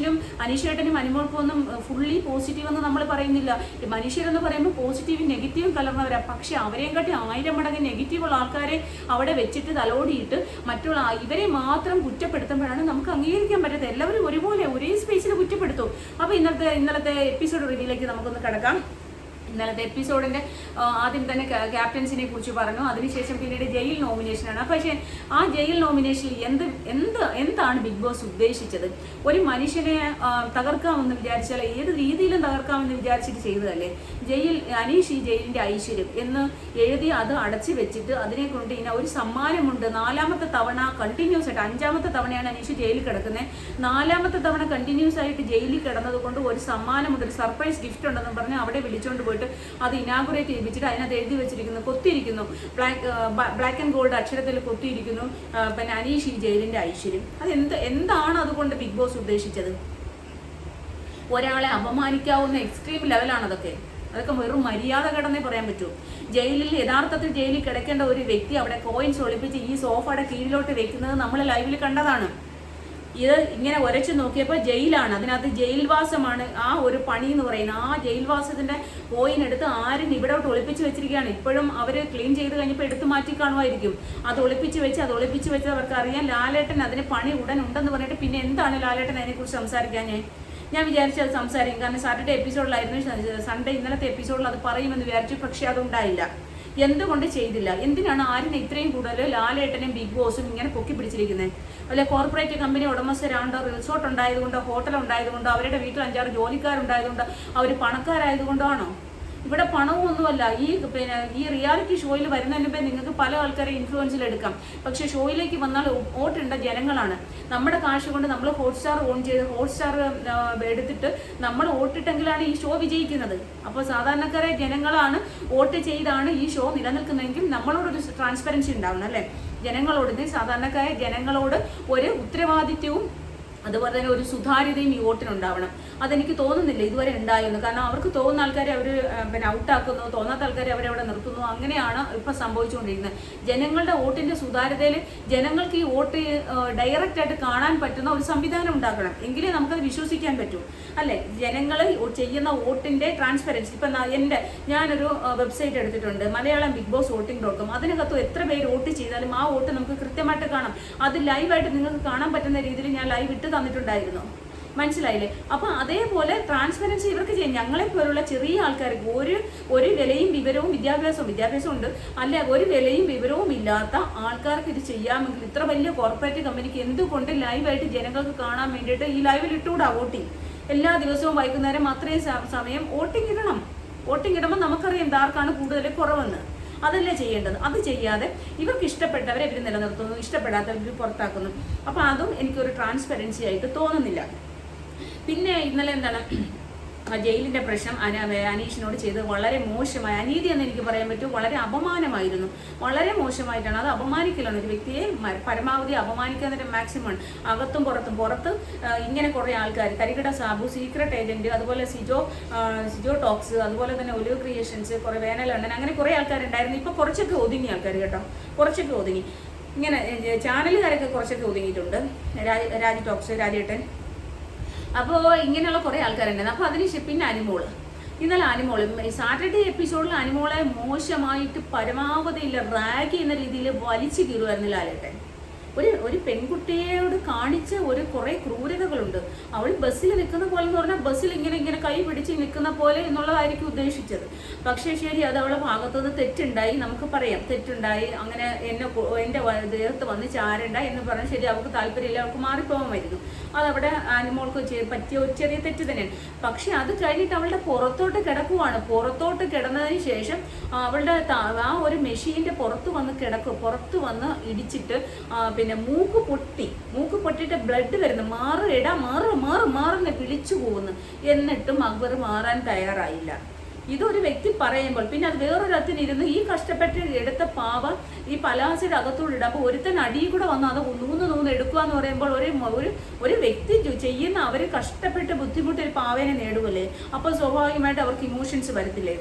അനീഷേട്ടനും അനുമോൾക്കും ഒന്നും ഫുള്ളി പോസിറ്റീവ് എന്ന് നമ്മൾ പറയുന്നില്ല. മനുഷ്യരെന്ന് പറയുമ്പോൾ പോസിറ്റീവും നെഗറ്റീവും കലർന്നവരാണ്. പക്ഷെ അവരെയും കാട്ടി 1000 മടങ്ങ് നെഗറ്റീവുള്ള ആൾക്കാരെ അവിടെ വെച്ചിട്ട് തലോടിയിട്ട് മറ്റുള്ള ഇവരെ മാത്രം കുറ്റപ്പെടുത്തുമ്പോഴാണ് നമുക്ക് അംഗീകരിക്കാൻ പറ്റാത്തത്. എല്ലാവരും ഒരുപോലെ ഒരേ സ്പേസിൽ കുറ്റപ്പെടുത്തും. അപ്പോൾ ഇന്നലത്തെ എപ്പിസോഡ് റിവ്യൂയിലേക്ക് നമുക്കൊന്ന് കിടക്കാം. ഇന്നലത്തെ എപ്പിസോഡിൻ്റെ ആദ്യം തന്നെ ക്യാപ്റ്റൻസിനെ കുറിച്ച് പറഞ്ഞു. അതിനുശേഷം പിന്നീട് ജയിൽ നോമിനേഷനാണ്. പക്ഷേ ആ ജയിൽ നോമിനേഷനിൽ എന്താണ് ബിഗ് ബോസ് ഉദ്ദേശിച്ചത്? ഒരു മനുഷ്യനെ തകർക്കാമെന്ന് വിചാരിച്ചാൽ ഏത് രീതിയിലും തകർക്കാമെന്ന് വിചാരിച്ചിട്ട് ചെയ്തതല്ലേ. അനീഷ് ഈ ജയിലിൻ്റെ ഐശ്വര്യം എന്ന് എഴുതി അത് അടച്ചു വെച്ചിട്ട് അതിനെ കൊണ്ട് ഇങ്ങനെ ഒരു സമ്മാനമുണ്ട്. 4ാമത്തെ തവണ കണ്ടിന്യൂസ് ആയിട്ട്, 5ാമത്തെ തവണയാണ് അനീഷ് ജയിലിൽ കിടക്കുന്നത്. 4ാമത്തെ തവണ കണ്ടിന്യൂസ് ആയിട്ട് ജയിലിൽ കിടന്നത് കൊണ്ട് ഒരു സമ്മാനമുണ്ട്, ഒരു സർപ്രൈസ് ഗിഫ്റ്റ് ഉണ്ടെന്ന് പറഞ്ഞ് അവിടെ വിളിച്ചുകൊണ്ട് പോയിട്ട് അത് ഇനാഗുറേറ്റ് ചെയ്യിപ്പിച്ചിട്ട് അതിനകത്ത് എഴുതി വെച്ചിരിക്കുന്നു, കൊത്തിയിരിക്കുന്നു, ബ്ലാക്ക് ആൻഡ് ഗോൾഡ് അക്ഷരത്തിൽ കൊത്തിയിരിക്കുന്നു, പിന്നെ അനീഷ് ഈ ജയിലിൻ്റെ ഐശ്വര്യം. എന്താണ് അതുകൊണ്ട് ബിഗ് ബോസ് ഉദ്ദേശിച്ചത്? ഒരാളെ അപമാനിക്കാവുന്ന എക്സ്ട്രീം ലെവലാണ് അതൊക്കെ വെറും മര്യാദ കടന്നേ പറയാൻ പറ്റൂ. യഥാർത്ഥത്തിൽ ജയിലിൽ കിടക്കേണ്ട ഒരു വ്യക്തി അവിടെ കോയിൻസ് ഒളിപ്പിച്ച് ഈ സോഫയുടെ കീഴിലോട്ട് വെക്കുന്നത് നമ്മൾ ലൈവിൽ കണ്ടതാണ്. ഇത് ഇങ്ങനെ ഉരച്ചു നോക്കിയപ്പോൾ ജയിലാണ്, അതിനകത്ത് ജയിൽവാസമാണ് ആ ഒരു പണി എന്ന് പറയുന്നത്. ആ ജയിൽവാസത്തിന്റെ കോയിൻ എടുത്ത് ആരും ഇവിടോട്ട് ഒളിപ്പിച്ച് വെച്ചിരിക്കുകയാണ്. ഇപ്പോഴും അവർ ക്ലീൻ ചെയ്ത് കഴിഞ്ഞപ്പോൾ എടുത്തു മാറ്റി കാണുമായിരിക്കും. അത് ഒളിപ്പിച്ച് വെച്ച് അവർക്ക് അറിയാം. ലാലേട്ടൻ അതിന് പണി ഉടൻ ഉണ്ടെന്ന് പറഞ്ഞിട്ട് പിന്നെ എന്താണ് ലാലേട്ടൻ അതിനെക്കുറിച്ച് സംസാരിക്കാൻ? ഞാൻ വിചാരിച്ചത് സംസാരിക്കും, കാരണം സാറ്റർഡേ എപ്പിസോഡിലായിരുന്നു, ഇന്നലത്തെ എപ്പിസോഡിൽ അത് പറയുമെന്ന് വിചാരിച്ചു. പക്ഷെ അതുണ്ടായില്ല. എന്തുകൊണ്ട് ചെയ്തില്ല? എന്തിനാണ് ആരിനെ ഇത്രയും കൂടുതൽ ലാലേട്ടനും ബിഗ് ബോസും ഇങ്ങനെ പൊക്കി പിടിച്ചിരിക്കുന്നത്? അല്ലെ കോർപ്പറേറ്റ് കമ്പനി ഉടമസ്ഥരാണ്ടോ, റിസോർട്ട് ഉണ്ടായതുകൊണ്ടോ, ഹോട്ടൽ ഉണ്ടായതുകൊണ്ടോ, അവരുടെ വീട്ടിൽ 5-6 ജോലിക്കാരുണ്ടായതുകൊണ്ടോ, അവർ പണക്കാരായതുകൊണ്ടാണോ? ഇവിടെ പണമൊന്നുമല്ല. ഈ റിയാലിറ്റി ഷോയിൽ വരുന്നതിന് മുമ്പേ നിങ്ങൾക്ക് പല ആൾക്കാരെ ഇൻഫ്ലുവൻസിലെടുക്കാം. പക്ഷേ ഷോയിലേക്ക് വന്നാൽ വോട്ടിടേണ്ട ജനങ്ങളാണ്. നമ്മുടെ കാശ് കൊണ്ട് നമ്മൾ ഹോട്ട്സ്റ്റാർ ഓൺ ചെയ്ത് ഹോട്ട്സ്റ്റാർ എടുത്തിട്ട് നമ്മൾ വോട്ടിട്ടെങ്കിലാണ് ഈ ഷോ വിജയിക്കുന്നത്. അപ്പോൾ സാധാരണക്കാരെ ജനങ്ങളാണ് വോട്ട് ചെയ്താണ് ഈ ഷോ നിലനിൽക്കുന്നതെങ്കിൽ നമ്മളോടൊരു ട്രാൻസ്പെറൻസി ഉണ്ടാവണം അല്ലേ? സാധാരണക്കാരായ ജനങ്ങളോട് ഒരു ഉത്തരവാദിത്വവും അതുപോലെ തന്നെ ഒരു സുതാര്യതയും ഈ വോട്ടിനുണ്ടാവണം. അതെനിക്ക് തോന്നുന്നില്ല ഇതുവരെ ഉണ്ടായിരുന്നു. കാരണം അവർക്ക് തോന്നുന്ന ആൾക്കാരെ അവർ പിന്നെ ഔട്ടാക്കുന്നു, തോന്നാത്ത ആൾക്കാരെ അവരവിടെ നിർത്തുന്നു. അങ്ങനെയാണ് ഇപ്പം സംഭവിച്ചുകൊണ്ടിരിക്കുന്നത്. ജനങ്ങളുടെ വോട്ടിൻ്റെ സുതാര്യതയിൽ ജനങ്ങൾക്ക് ഈ വോട്ട് ഡയറക്റ്റ് ആയിട്ട് കാണാൻ പറ്റുന്ന ഒരു സംവിധാനം ഉണ്ടാക്കണം. എങ്കിലേ നമുക്കത് വിശ്വസിക്കാൻ പറ്റൂ, അല്ലേ? ജനങ്ങൾ ചെയ്യുന്ന വോട്ടിൻ്റെ ട്രാൻസ്പെറൻസി. ഇപ്പം ഞാനൊരു വെബ്സൈറ്റ് എടുത്തിട്ടുണ്ട്, മലയാളം ബിഗ് ബോസ് വോട്ടിംഗ്.com. അതിനകത്ത് എത്ര പേര് വോട്ട് ചെയ്താലും ആ വോട്ട് നമുക്ക് കൃത്യമായിട്ട് കാണാം. അത് ലൈവായിട്ട് നിങ്ങൾക്ക് കാണാൻ പറ്റുന്ന രീതിയിൽ ഞാൻ ലൈവ് ഇട്ട് തന്നിട്ടുണ്ടായിരുന്നു. മനസ്സിലായില്ലേ? അപ്പം അതേപോലെ ട്രാൻസ്പെറൻസി ഇവർക്ക് ചെയ്യും. ഞങ്ങളെപ്പോലുള്ള ചെറിയ ആൾക്കാർക്ക് ഒരു വിലയും വിവരവും വിദ്യാഭ്യാസം ഉണ്ട്, അല്ലെ? ഒരു വിലയും വിവരവും ഇല്ലാത്ത ആൾക്കാർക്ക് ഇത് ചെയ്യാമെങ്കിൽ ഇത്ര വലിയ കോർപ്പറേറ്റ് കമ്പനിക്ക് എന്തുകൊണ്ട് ലൈവായിട്ട് ജനങ്ങൾക്ക് കാണാൻ വേണ്ടിയിട്ട് ഈ ലൈവിൽ ഇട്ടുകൂടാ വോട്ടിംഗ്? എല്ലാ ദിവസവും വൈകുന്നേരം അത്രയും സമയം വോട്ടിംഗ് ഇടണം. വോട്ടിംഗ് ഇടുമ്പോൾ നമുക്കറിയാം ആർക്കാണ് കൂടുതൽ കുറവെന്ന്. അതല്ലേ ചെയ്യേണ്ടത്. അത് ചെയ്യാതെ ഇവർക്ക് ഇഷ്ടപ്പെട്ടവരെ ഇവർ നിലനിർത്തുന്നു, ഇഷ്ടപ്പെടാത്തവർ പുറത്താക്കുന്നു. അപ്പം അതും എനിക്കൊരു ട്രാൻസ്പെറൻസി ആയിട്ട് തോന്നുന്നില്ല. പിന്നെ ഇന്നലെ എന്താണ് ജയിലിൻ്റെ പ്രശ്നം അനീഷിനോട് ചെയ്തത് വളരെ മോശമായ അനീതി എന്ന് എനിക്ക് പറയാൻ പറ്റും. വളരെ അപമാനമായിരുന്നു, വളരെ മോശമായിട്ടാണ്. അത് അപമാനിക്കലാണ്. ഒരു വ്യക്തിയെ പരമാവധി അപമാനിക്കാതിൻ്റെ മാക്സിമം അകത്തും പുറത്ത് ഇങ്ങനെ കുറേ ആൾക്കാർ, കരികിട സാബു, സീക്രട്ട് ഏജന്റ്, അതുപോലെ സിജോ ടോക്സ്, അതുപോലെ തന്നെ ഒലിവ് ക്രിയേഷൻസ്, കുറേ വേനലണ്ണൻ, അങ്ങനെ കുറേ ആൾക്കാരുണ്ടായിരുന്നു. ഇപ്പോൾ കുറച്ചൊക്കെ ഒതുങ്ങി ആൾക്കാർ കേട്ടോ, കുറച്ചൊക്കെ ഒതുങ്ങി. ഇങ്ങനെ ചാനലുകാരൊക്കെ കുറച്ചൊക്കെ ഒതുങ്ങിയിട്ടുണ്ട്. രാജി ടോക്സ്, രാജേട്ടൻ, അപ്പോൾ ഇങ്ങനെയുള്ള കുറേ ആൾക്കാരുണ്ടായിരുന്നു. അപ്പോൾ അതിന് പിന്നെ അനിമോള്, ഇന്നലെ അനിമോള് ഈ സാറ്റർഡേ എപ്പിസോഡിൽ അനിമോളെ മോശമായിട്ട് പരമാവധി റാഗ് ചെയ്യുന്ന രീതിയിൽ വലിച്ചു കീറുമായിരുന്നു ലാലേട്ടൻ. ഒരു പെൺകുട്ടിയോട് കാണിച്ച കുറേ ക്രൂരതകളുണ്ട്. അവൾ ബസ്സിൽ നിൽക്കുന്ന പോലെ എന്ന് പറഞ്ഞാൽ ബസ്സിൽ ഇങ്ങനെ കൈ പിടിച്ച് നിൽക്കുന്ന പോലെ എന്നുള്ളതായിരിക്കും ഉദ്ദേശിച്ചത്. പക്ഷേ ശരി, അത് അവളെ ഭാഗത്തുനിന്ന് തെറ്റുണ്ടായി, നമുക്ക് പറയാം തെറ്റുണ്ടായി, അങ്ങനെ എൻ്റെ ദേഹത്ത് വന്ന് ചാരണ്ടായി എന്ന് പറഞ്ഞാൽ ശരി, അവൾക്ക് താല്പര്യമില്ല, അവൾക്ക് മാറിപ്പോകാമായിരുന്നു. അതവിടെ ആനിമോൾക്ക് പറ്റിയ ഒരു ചെറിയ തെറ്റ് തന്നെയാണ്. പക്ഷെ അത് കഴിഞ്ഞിട്ട് അവളുടെ പുറത്തോട്ട് കിടക്കുവാണ്. പുറത്തോട്ട് കിടന്നതിന് ശേഷം അവളുടെ ആ ഒരു മെഷീൻ്റെ പുറത്ത് വന്ന് ഇടിച്ചിട്ട് പിന്നെ മൂക്ക് പൊട്ടിയിട്ട് ബ്ലഡ് വരുന്നു, മാറുന്ന് വിളിച്ചു പോകുന്നു. എന്നിട്ടും അക്ബർ മാറാൻ തയ്യാറായില്ല. ഇതൊരു വ്യക്തി പറയുമ്പോൾ പിന്നെ അത് വേറൊരത്തിനിരുന്ന് ഈ കഷ്ടപ്പെട്ട് എടുത്ത പാവ ഈ പലാസയുടെ അകത്തോട് ഇടുക. അപ്പോൾ ഒരുത്തൻ അടിയിൽ കൂടെ വന്ന് അത് നൂന്ന് എടുക്കുക എന്ന് പറയുമ്പോൾ ഒരു വ്യക്തി ചെയ്യുന്ന അവർ കഷ്ടപ്പെട്ട് ബുദ്ധിമുട്ട് ഒരു പാവേനെ നേടുമല്ലേ? അപ്പോൾ സ്വാഭാവികമായിട്ട് അവർക്ക് ഇമോഷൻസ് വരത്തില്ലേ?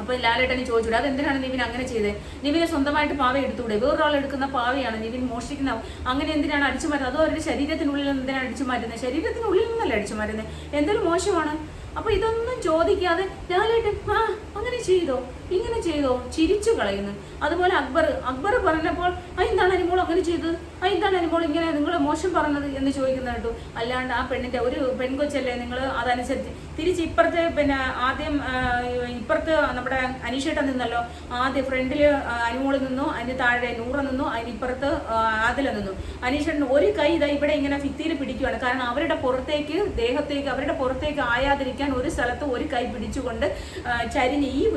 അപ്പോൾ ലാലേട്ടനെ ചോദിച്ചുകൂടെ അതെന്തിനാണ് നിവിൻ അങ്ങനെ ചെയ്തത്? നിവിനെ സ്വന്തമായിട്ട് പാവ എടുത്തുകൂടെ? വേറൊരാൾ എടുക്കുന്ന പാവയാണ് നിവിൻ മോഷ്ടിക്കുന്ന. അങ്ങനെ എന്തിനാണ് അടിച്ചു മാറ്റുന്നത്? അതോ അവരുടെ ശരീരത്തിനുള്ളിൽ എന്തിനാണ് അടിച്ചു മാറ്റുന്നത്? ശരീരത്തിനുള്ളിൽ നിന്നല്ല അടിച്ചു മാറ്റുന്നത്. എന്തൊരു മോശമാണ്. അപ്പോൾ ഇതൊന്നും ചോദിക്കാതെ ലാലേട്ടൻ അങ്ങനെ ചെയ്തോ, ഇങ്ങനെ ചെയ്തോ, ചിരിച്ചു കളയുന്നു. അതുപോലെ അക്ബർ പറഞ്ഞപ്പോൾ എന്താണ് അനിമോൾ അങ്ങനെ ചെയ്തത്, എന്താണ് അനിമോൾ ഇങ്ങനെ നിങ്ങൾ മോശം പറഞ്ഞത് എന്ന് ചോദിക്കുന്ന കേട്ടു. അല്ലാണ്ട് ആ പെണ്ണിൻ്റെ ഒരു പെൺകൊച്ചല്ലേ നിങ്ങൾ, അതനുസരിച്ച് തിരിച്ച് ഇപ്പുറത്ത് പിന്നെ ആദ്യം ഇപ്പുറത്ത് നമ്മുടെ അനീഷേട്ടൻ നിന്നല്ലോ. ആദ്യം ഫ്രണ്ടിൽ അനിമോൾ നിന്നു, അതിന് താഴെ നൂറ നിന്നു, അതിനിപ്പുറത്ത് ആദില നിന്നു. അനീഷേട്ടൻ ഒരു കൈ ഇതാ ഇവിടെ ഇങ്ങനെ ഭിത്തിയിൽ പിടിക്കുകയാണ്. കാരണം അവരുടെ പുറത്തേക്ക് ആയാതിരിക്കാൻ ഒരു സ്ഥലത്ത് ഒരു കൈ പിടിച്ചുകൊണ്ട്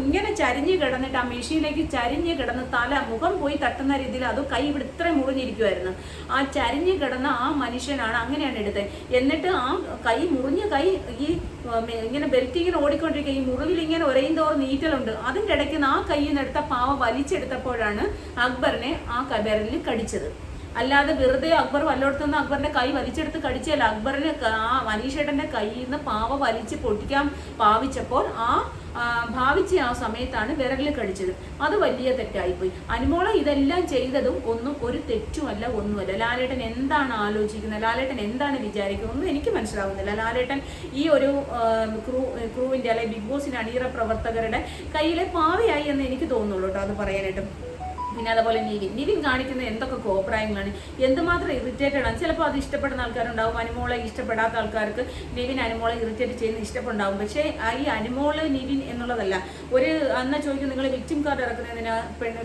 ഇങ്ങനെ ചരിഞ്ഞ് കിടന്നിട്ട് ആ മെഷീനിലേക്ക് ചരിഞ്ഞ് കിടന്ന് മുഖം പോയി തട്ടുന്ന രീതിയിൽ അത് കൈ ഇവിടെ ഇത്രയും മുറിഞ്ഞിരിക്കുമായിരുന്നു. ആ ചരിഞ്ഞ് കിടന്ന ആ മനുഷ്യനാണ് അങ്ങനെയാണ് എടുത്തത്. എന്നിട്ട് ആ മുറിഞ്ഞ കൈ ഇങ്ങനെ ബെൽറ്റ് ഇങ്ങനെ ഓടിക്കൊണ്ടിരിക്കുക, ഈ മുറിവിൽ ഇങ്ങനെ ഒരേയും തോറും നീറ്റലുണ്ട്. അതിൻ്റെ ഇടയ്ക്ക് ആ കൈയിൽ നിന്ന് എടുത്ത പാവ വലിച്ചെടുത്തപ്പോഴാണ് അക്ബറിനെ ആ വിരലിൽ കടിച്ചത്. അല്ലാതെ വെറുതെ അക്ബർ വല്ലോടത്തുനിന്ന് അക്ബറിന്റെ കൈ വലിച്ചെടുത്ത് കടിച്ചല്ല. അക്ബറിന് ആ അനീഷേട്ടന്റെ കയ്യിൽ നിന്ന് പാവ വലിച്ച് പൊട്ടിക്കാൻ ഭാവിച്ചപ്പോൾ ഭാവിച്ച ആ സമയത്താണ് വിരലിൽ കടിച്ചത്. അത് വലിയ തെറ്റായിപ്പോയി. അനുമോളെ ഇതെല്ലാം ചെയ്തതും ഒരു തെറ്റുമല്ല, ഒന്നുമല്ല. ലാലേട്ടൻ എന്താണ് ആലോചിക്കുന്നത്, ലാലേട്ടൻ എന്താണ് വിചാരിക്കുന്നത് ഒന്നും എനിക്ക് മനസ്സിലാവുന്നില്ല. ലാലേട്ടൻ ഈ ഒരു ക്രൂവിന്റെ അല്ലെങ്കിൽ ബിഗ് ബോസിന്റെ അണിയറ പ്രവർത്തകരുടെ കയ്യിലെ പാവയായി എന്ന് എനിക്ക് തോന്നുള്ളൂ കേട്ടോ അത് പറയാനായിട്ടും. പിന്നെ അതുപോലെ നിവിൻ കാണിക്കുന്ന എന്തൊക്കെ കോപ്രായങ്ങളാണ്, എന്തുമാത്രം ഇറിറ്റേറ്റഡ് ആണ്. ചിലപ്പോൾ അത് ഇഷ്ടപ്പെടുന്ന ആൾക്കാരുണ്ടാവും, അനുമോളെ ഇഷ്ടപ്പെടാത്ത ആൾക്കാർക്ക് നിവിൻ അനുമോളെ ഇറിറ്റേറ്റ് ചെയ്യുന്ന ഇഷ്ടപ്പെടുണ്ടാവും. പക്ഷേ ഈ അനുമോള് നിവിൻ എന്നുള്ളതല്ല. അന്ന് ചോദിക്കും നിങ്ങൾ വിക്ടിം കാർഡ് ഇറക്കുന്നതിന്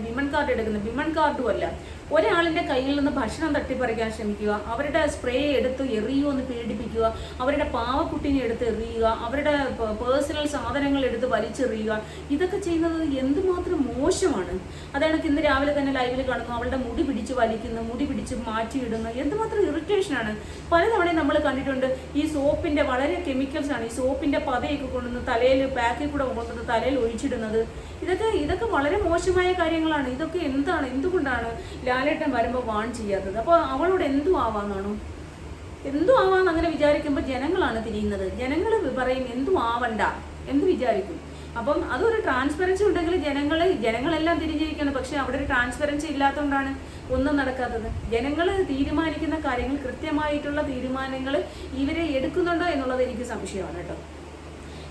വിമൻ കാർഡ് എടുക്കുന്നത്, വിമൻ കാർഡും അല്ല. ഒരാളിൻ്റെ കയ്യിൽ നിന്ന് ഭക്ഷണം തട്ടിപ്പറിക്കാൻ ശ്രമിക്കുക, അവരുടെ സ്പ്രേ എടുത്ത് എറിയുമോ എന്ന് പേടിപ്പിക്കുക, അവരുടെ പാവക്കുട്ടിനെ എടുത്ത് എറിയുക, അവരുടെ പേഴ്സണൽ സാധനങ്ങൾ എടുത്ത് വലിച്ചെറിയുക, ഇതൊക്കെ ചെയ്യുന്നത് എന്തുമാത്രം മോശമാണ്. അതാണ് ഇന്ന് രാവിലെ തന്നെ ലൈവിൽ കാണുന്നു, അവളുടെ മുടി പിടിച്ച് വലിക്കുന്നു, മുടി പിടിച്ച് മാറ്റിയിടുന്നു. എന്തുമാത്രം ഇറിറ്റേഷനാണ്. പലതവണയും നമ്മൾ കണ്ടിട്ടുണ്ട്. ഈ സോപ്പിൻ്റെ വളരെ കെമിക്കൽസ് ആണ്. ഈ സോപ്പിൻ്റെ പതയൊക്കെ കൊണ്ടുവന്ന് തലയിൽ പാക്കിൽ കൂടെ കൊണ്ടുവന്ന് തലയിൽ ഒഴിച്ചിടുന്നത്, ഇതൊക്കെ വളരെ മോശമായ കാര്യങ്ങളാണ്. ഇതൊക്കെ എന്തുകൊണ്ടാണ് ലാലേട്ടൻ വരുമ്പോൾ വാൺ ചെയ്യാത്തത്? അപ്പോൾ അവളോട് എന്തും ആവാന്നാണോ? എന്തും ആവാന്ന് അങ്ങനെ വിചാരിക്കുമ്പോൾ ജനങ്ങളാണ് തിരിയുന്നത്. ജനങ്ങൾ പറയും എന്തും ആവണ്ട എന്ന് വിചാരിക്കും. അപ്പം അതൊരു ട്രാൻസ്പെറൻസി ഉണ്ടെങ്കിൽ ജനങ്ങളെല്ലാം തിരിഞ്ഞിരിക്കണം. പക്ഷെ അവിടെ ഒരു ട്രാൻസ്പെറൻസി ഇല്ലാത്തതുകൊണ്ടാണ് ഒന്നും നടക്കാത്തത്. ജനങ്ങൾ തീരുമാനിക്കുന്ന കാര്യങ്ങൾ, കൃത്യമായിട്ടുള്ള തീരുമാനങ്ങൾ ഇവരെ എടുക്കുന്നുണ്ടോ എന്നുള്ളത് എനിക്ക് സംശയമാണ് കേട്ടോ.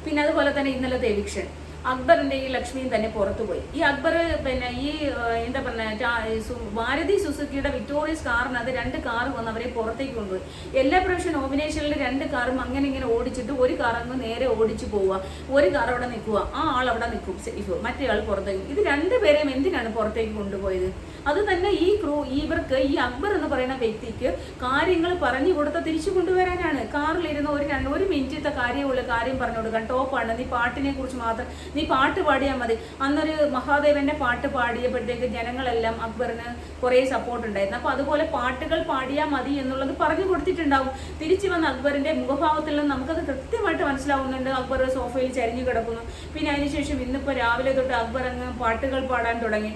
പിന്നെ അതുപോലെ തന്നെ ഇന്നലത്തെ എവിക്ഷൻ, അക്ബറിന്റെ ഈ ലക്ഷ്മിയും തന്നെ പുറത്തുപോയി. ഈ അക്ബർ പിന്നെ ഈ എന്താ പറയുക, മാരുതി സുസുക്കിയുടെ വിക്ടോറിയസ് കാറിനകത്ത് 2 കാർ വന്ന് അവരെ പുറത്തേക്ക് കൊണ്ടുപോയി. എല്ലാ പ്രാവശ്യം നോമിനേഷനിൽ 2 കാറും അങ്ങനെ ഇങ്ങനെ ഓടിച്ചിട്ട് ഒരു കാർ അങ്ങ് നേരെ ഓടിച്ചു പോവുക, ഒരു കാർ അവിടെ നിൽക്കുക, ആ ആൾ അവിടെ നിൽക്കും സേഫ്, മറ്റേ ആൾ പുറത്തേക്ക്. ഇത് 2 പേരെയും എന്തിനാണ് പുറത്തേക്ക് കൊണ്ടുപോയത്? അത് തന്നെ ഇവർക്ക് ഈ അക്ബർ എന്ന് പറയുന്ന വ്യക്തിക്ക് കാര്യങ്ങൾ പറഞ്ഞു കൊടുത്ത തിരിച്ചു കൊണ്ടുവരാനാണ്. കാറിലിരുന്ന് ഒരു മിനിറ്റത്തെ കാര്യമുള്ള കാര്യം പറഞ്ഞു കൊടുക്കാൻ, ടോപ്പാണ്, നീ പാട്ടിനെ കുറിച്ച് മാത്രം, നീ പാട്ട് പാടിയാൽ മതി. അന്നൊരു മഹാദേവന്റെ പാട്ട് പാടിയപ്പോഴത്തേക്ക് ജനങ്ങളെല്ലാം അക്ബറിന് കുറേ സപ്പോർട്ട് ഉണ്ടായിരുന്നു. അപ്പൊ അതുപോലെ പാട്ടുകൾ പാടിയാൽ മതി എന്നുള്ളത് പറഞ്ഞു കൊടുത്തിട്ടുണ്ടാവും. തിരിച്ചു വന്ന അക്ബറിന്റെ മുഖഭാവത്തിൽ നിന്ന് നമുക്കത് കൃത്യമായിട്ട് മനസ്സിലാവുന്നുണ്ട്. അക്ബർ സോഫയിൽ ചരിഞ്ഞു കിടക്കുന്നു. പിന്നെ അതിനുശേഷം ഇന്നിപ്പോ രാവിലെ തൊട്ട് അക്ബർ അങ്ങ് പാട്ടുകൾ പാടാൻ തുടങ്ങി.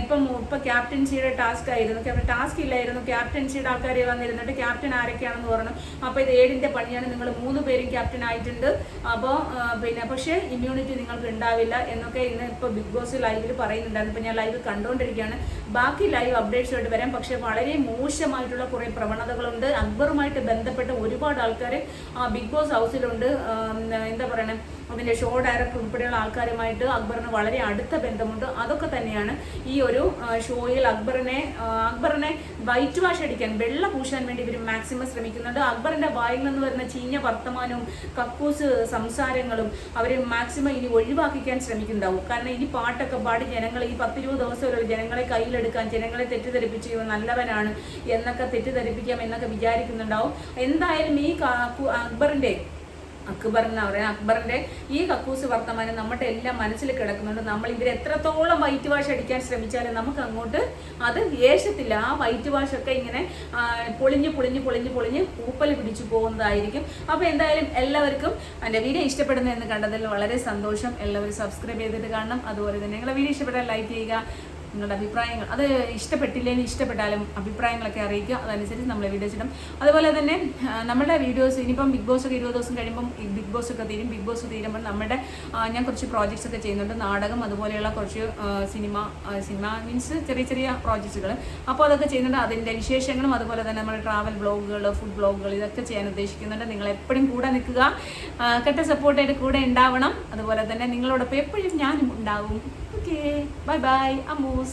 ഇപ്പൊ ക്യാപ്റ്റൻസിയുടെ ടാസ്ക് ആയിരുന്നു, ടാസ്ക് ഇല്ലായിരുന്നു, ക്യാപ്റ്റൻസിയുടെ ആൾക്കാർ വന്നിരുന്നിട്ട് ക്യാപ്റ്റൻ ആരൊക്കെയാണെന്ന് പറഞ്ഞു. അപ്പൊ ഇത് 7ന്റെ പണിയാണ്, നിങ്ങൾ 3 പേരും ക്യാപ്റ്റൻ ആയിട്ടുണ്ട്, അപ്പോൾ പിന്നെ പക്ഷേ ഇമ്മ്യൂണിറ്റി നിങ്ങൾക്ക് ഉണ്ടാവില്ല എന്നൊക്കെ ഇന്ന് ഇപ്പൊ ബിഗ് ബോസ് ലൈവിൽ പറയുന്നുണ്ടായിരുന്നു. ഇപ്പൊ ഞാൻ ലൈവ് കണ്ടുകൊണ്ടിരിക്കുകയാണ്. ബാക്കി ലൈവ് അപ്ഡേറ്റ്സുമായിട്ട് വരാം. പക്ഷെ വളരെ മോശമായിട്ടുള്ള കുറെ പ്രവണതകളുണ്ട്. അക്ബറുമായിട്ട് ബന്ധപ്പെട്ട ഒരുപാട് ആൾക്കാർ ബിഗ് ബോസ് ഹൗസിലുണ്ട്. എന്താ പറയണേ, അതിന്റെ ഷോ ഡയറക്ടർ ഉൾപ്പെടെയുള്ള ആൾക്കാരുമായിട്ട് അക്ബറിന് വളരെ അടുത്ത ബന്ധമുണ്ട്. അതൊക്കെ തന്നെയാണ് ഈ ഒരു ഷോയിൽ അക്ബറിനെ വൈറ്റ് വാഷ് അടിക്കാൻ, വെള്ള പൂശാൻ വേണ്ടി ഇവർ മാക്സിമം ശ്രമിക്കുന്നുണ്ട്. അക്ബറിന്റെ വായിൽ നിന്ന് വരുന്ന ചീഞ്ഞ വർത്തമാനവും കക്കൂസ് സംസാരങ്ങളും അവർ മാക്സിമം ഇനി ഒഴിവാക്കിക്കാൻ ശ്രമിക്കുന്നുണ്ടാവും. കാരണം ഇനി പാട്ടൊക്കെ പാടി ജനങ്ങൾ ഈ 10-20 ദിവസമുള്ള ജനങ്ങളെ കയ്യിലെടുക്കാൻ, ജനങ്ങളെ തെറ്റിദ്ധരിപ്പിച്ച് നല്ലവനാണ് എന്നൊക്കെ തെറ്റിദ്ധരിപ്പിക്കാം എന്നൊക്കെ വിചാരിക്കുന്നുണ്ടാവും. എന്തായാലും ഈ അക്ബറിന്റെ ഈ കക്കൂസ് വർത്തമാനം നമ്മുടെ എല്ലാം മനസ്സിൽ കിടക്കുന്നുണ്ട്. നമ്മൾ ഇവർ എത്രത്തോളം വൈറ്റ് വാഷ് അടിക്കാൻ ശ്രമിച്ചാലും നമുക്ക് അങ്ങോട്ട് അത് ഏശത്തില്ല. ആ വൈറ്റ് വാഷ് ഒക്കെ ഇങ്ങനെ പൊളിഞ്ഞ് പൂപ്പൽ പിടിച്ചു പോകുന്നതായിരിക്കും. അപ്പൊ എന്തായാലും എല്ലാവർക്കും എൻ്റെ വീഡിയോ ഇഷ്ടപ്പെടുന്നു എന്ന് കണ്ടതിൽ വളരെ സന്തോഷം. എല്ലാവരും സബ്സ്ക്രൈബ് ചെയ്തിട്ട് കാണണം. അതുപോലെ തന്നെ നിങ്ങളുടെ വീഡിയോ ഇഷ്ടപ്പെട്ടാൽ ലൈക്ക് ചെയ്യുക. നിങ്ങളുടെ അഭിപ്രായങ്ങൾ, അത് ഇഷ്ടപ്പെട്ടാലും അഭിപ്രായങ്ങളൊക്കെ അറിയിക്കുക. അതനുസരിച്ച് നമ്മൾ വീഡിയോസ് ഇടും. അതുപോലെ തന്നെ നമ്മുടെ വീഡിയോസ് ഇനിയിപ്പം ബിഗ് ബോസ് ഒക്കെ 20 ദിവസം കഴിയുമ്പം ബിഗ് ബോസ് ഒക്കെ തീരും. ബിഗ് ബോസ് തീരുമ്പോൾ ഞാൻ കുറച്ച് പ്രോജക്ട്സ് ഒക്കെ ചെയ്യുന്നുണ്ട്, നാടകം, അതുപോലെയുള്ള കുറച്ച് സിനിമ മീൻസ് ചെറിയ പ്രോജക്ട്സുകൾ. അപ്പോൾ അതൊക്കെ ചെയ്യുന്നുണ്ട്. അതിൻ്റെ വിശേഷങ്ങളും അതുപോലെ തന്നെ നമ്മുടെ ട്രാവൽ ബ്ലോഗുകൾ, ഫുഡ് ബ്ലോഗുകൾ ഇതൊക്കെ ചെയ്യാൻ ഉദ്ദേശിക്കുന്നുണ്ട്. നിങ്ങൾ എപ്പോഴും കൂടെ നിൽക്കുക, കട്ട സപ്പോർട്ടായിട്ട് കൂടെ ഉണ്ടാവണം. അതുപോലെ തന്നെ നിങ്ങളോടൊപ്പം എപ്പോഴും ഞാനും ഉണ്ടാവും. Okay, bye-bye, Amus.